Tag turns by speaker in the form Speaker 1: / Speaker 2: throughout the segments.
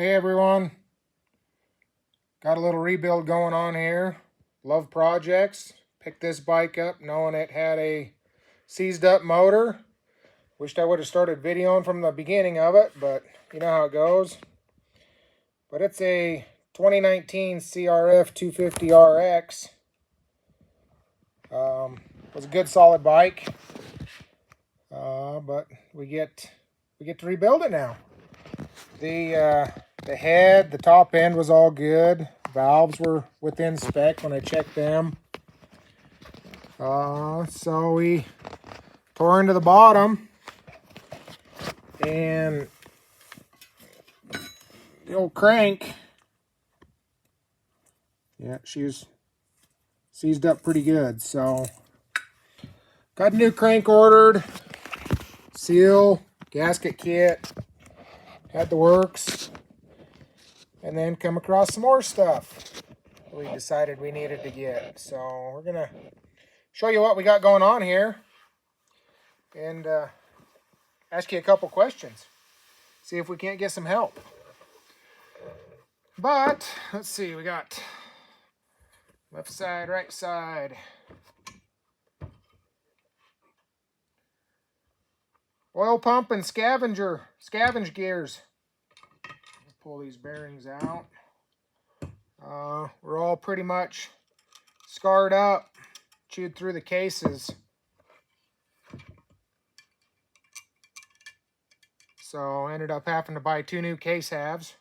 Speaker 1: Hey everyone, got a little rebuild going on here. Love projects. Picked this bike up knowing it had a seized up motor. Wished I would have started videoing from the beginning of it, but you know how it goes. But it's a 2019 CRF250 RX. Was a good solid bike, but we get to rebuild it now. The head, the top end was all good. Valves were within spec when I checked them. So we tore into the bottom, and the old crank, yeah, she was seized up pretty good. So got a new crank ordered, seal, gasket kit, had the works, and then come across some more stuff we decided we needed to get. So we're gonna show you what we got going on here and ask you a couple questions, see if we can't get some help. But let's see, we got left side, right side. Oil pump and scavenge gears. Pull these bearings out. We're all pretty much scarred up, chewed through the cases. So I ended up having to buy 2 new case halves.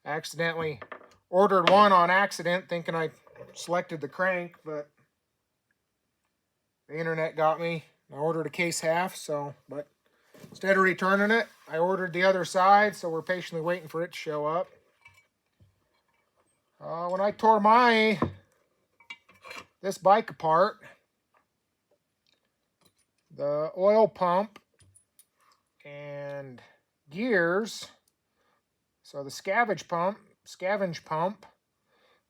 Speaker 1: Accidentally ordered one on accident, thinking I selected the crank, but the internet got me. I ordered a case half, but instead of returning it, I ordered the other side, so we're patiently waiting for it to show up. When I tore this bike apart, the oil pump and gears, so the scavenge pump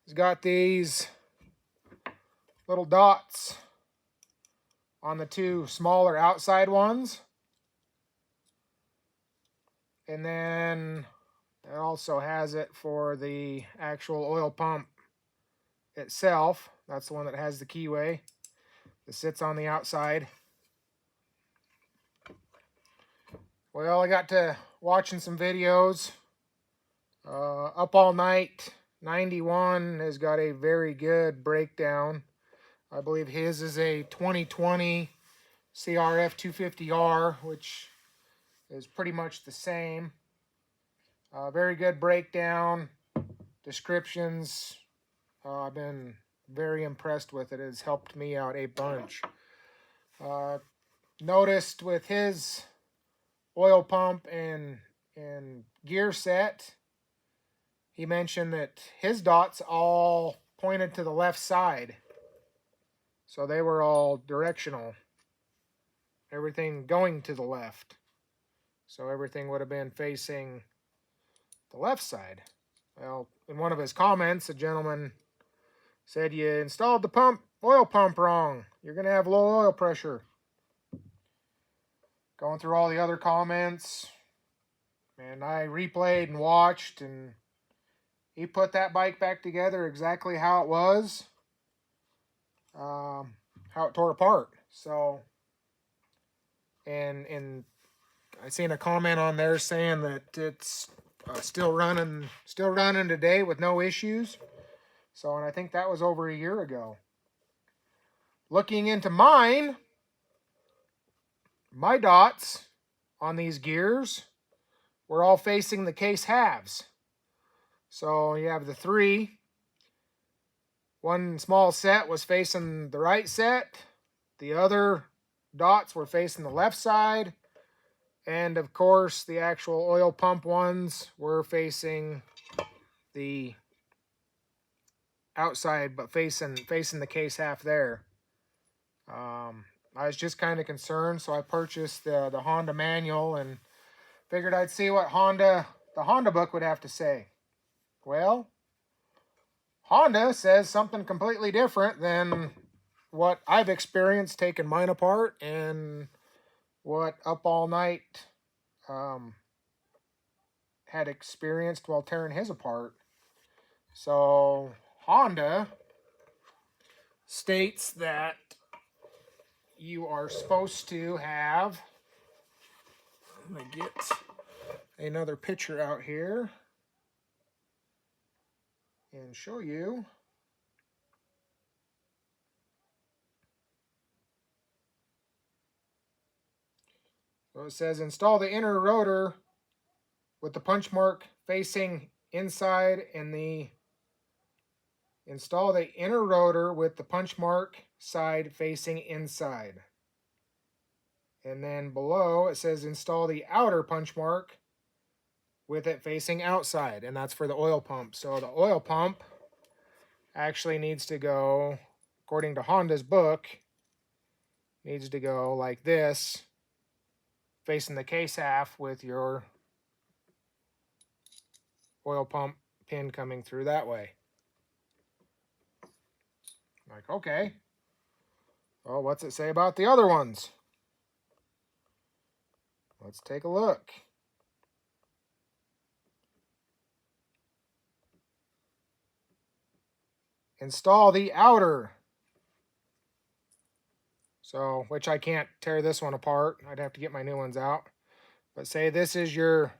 Speaker 1: has got these little dots on the 2 smaller outside ones, and then it also has it for the actual oil pump itself. That's the one that has the keyway that sits on the outside. Well, I got to watching some videos. Up All Night 91 has got a very good breakdown. I believe his is a 2020 CRF250R, which is pretty much the same. Very good breakdown, descriptions. I've been very impressed with it. It has helped me out a bunch. Noticed with his oil pump and gear set, he mentioned that his dots all pointed to the left side. So they were all directional. Everything going to the left. So everything would have been facing the left side. Well, in one of his comments, a gentleman said, "You installed the oil pump wrong. You're going to have low oil pressure." Going through all the other comments, and I replayed and watched, and he put that bike back together exactly how it was, how it tore apart. So, and I seen a comment on there saying that it's still running today with no issues. So, and I think that was over a year ago. Looking into my dots on these gears were all facing the case halves. So you have the 3. One small set was facing the right set. The other dots were facing the left side. And of course, the actual oil pump ones were facing the outside, but facing the case half there. I was just kind of concerned, so I purchased the Honda manual and figured I'd see what the Honda book would have to say. Well, Honda says something completely different than what I've experienced taking mine apart and what Up All Night had experienced while tearing his apart. So Honda states that you are supposed to have, I'm going to get another picture out here and show you. So it says install the inner rotor with the punch mark facing inside and install the inner rotor with the punch mark side facing inside. And then below it says install the outer punch mark with it facing outside, and that's for the oil pump. So the oil pump actually needs to go, according to Honda's book, needs to go like this, facing the case half with your oil pump pin coming through that way. Like, okay. Well, what's it say about the other ones? Let's take a look. Install the outer. So, which I can't tear this one apart. I'd have to get my new ones out. But say this is your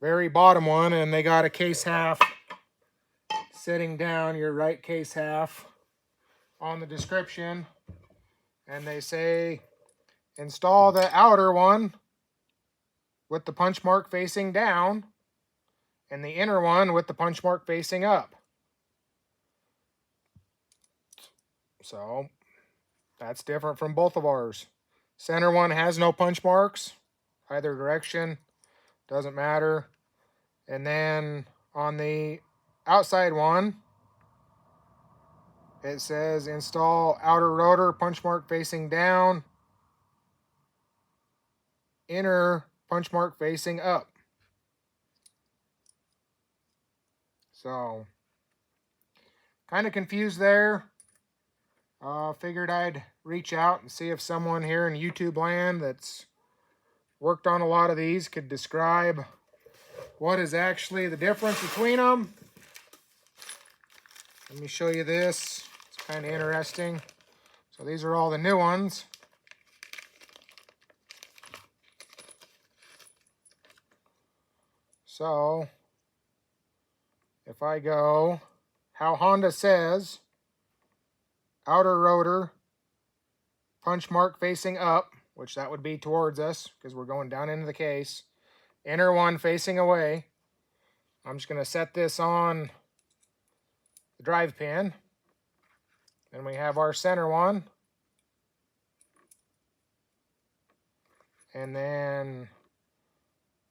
Speaker 1: very bottom one, and they got a case half sitting down, your right case half on the description. And they say install the outer one with the punch mark facing down and the inner one with the punch mark facing up. So that's different from both of ours. Center one has no punch marks, either direction, doesn't matter. And then on the outside one, it says install outer rotor, punch mark facing down, inner punch mark facing up. So, kind of confused there. Figured I'd reach out and see if someone here in YouTube land that's worked on a lot of these could describe what is actually the difference between them. Let me show you this. It's kind of interesting. So these are all the new ones. So if I go how Honda says, outer rotor, punch mark facing up, which that would be towards us because we're going down into the case. Inner one facing away. I'm just going to set this on the drive pin. Then we have our center one. And then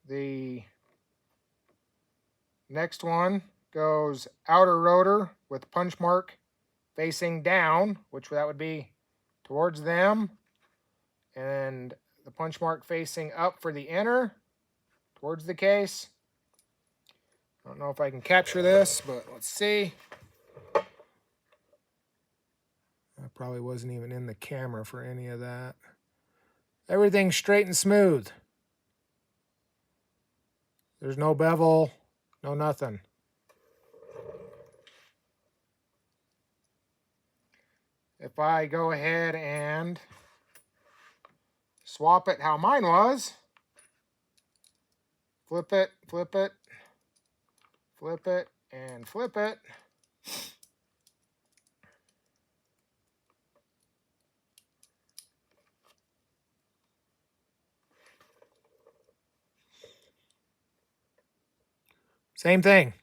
Speaker 1: the next one goes outer rotor with punch mark facing down, which that would be towards them. And the punch mark facing up for the inner, towards the case. I don't know if I can capture this, but let's see. I probably wasn't even in the camera for any of that. Everything's straight and smooth. There's no bevel, no nothing. If I go ahead and swap it how mine was, flip it, flip it, flip it, and flip it, same thing.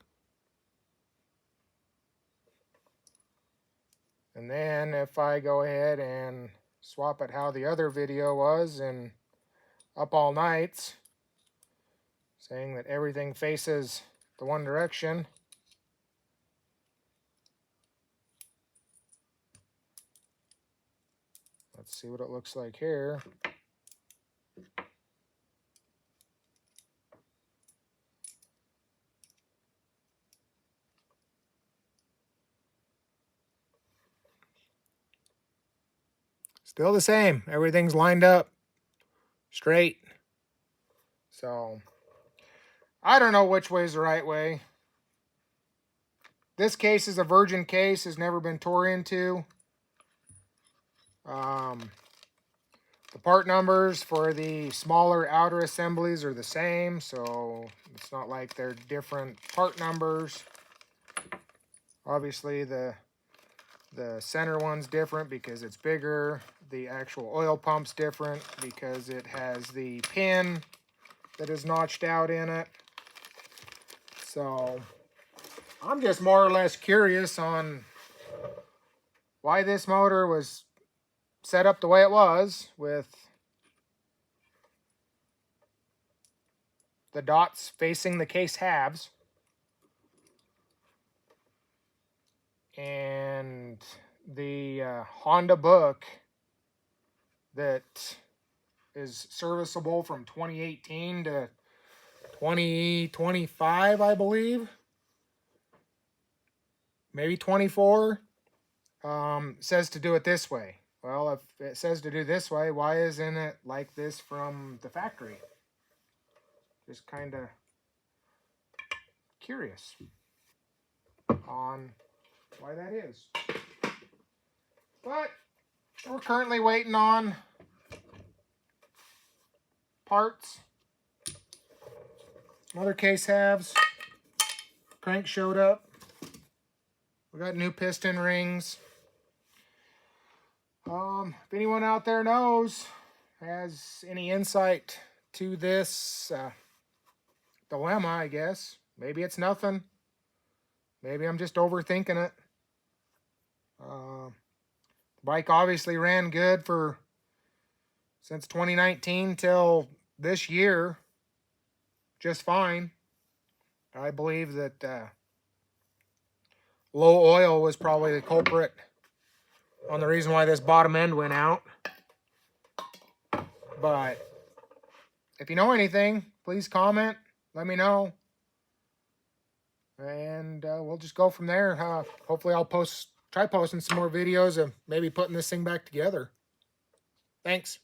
Speaker 1: And then if I go ahead and swap it how the other video was in Up All Nights, saying that everything faces the one direction. Let's see what it looks like here. Still the same. Everything's lined up straight. So I don't know which way is the right way. This case is a virgin case, has never been tore into. The part numbers for the smaller outer assemblies are the same, so it's not like they're different part numbers. Obviously, the center one's different because it's bigger. The actual oil pump's different because it has the pin that is notched out in it. So I'm just more or less curious on why this motor was set up the way it was, with the dots facing the case halves. And the Honda book that is serviceable from 2018 to 2025, I believe. Maybe 24. Says to do it this way. Well, if it says to do this way, why isn't it like this from the factory? Just kind of curious on why that is. But we're currently waiting on parts. Other case halves. Crank showed up. We got new piston rings. If anyone out there knows, has any insight to this dilemma, I guess. Maybe it's nothing. Maybe I'm just overthinking it. The bike obviously ran good for since 2019 till this year. Just fine. I believe that low oil was probably the culprit on the reason why this bottom end went out. But if you know anything, please comment. Let me know. And we'll just go from there. Hopefully I'll try posting some more videos of maybe putting this thing back together. Thanks.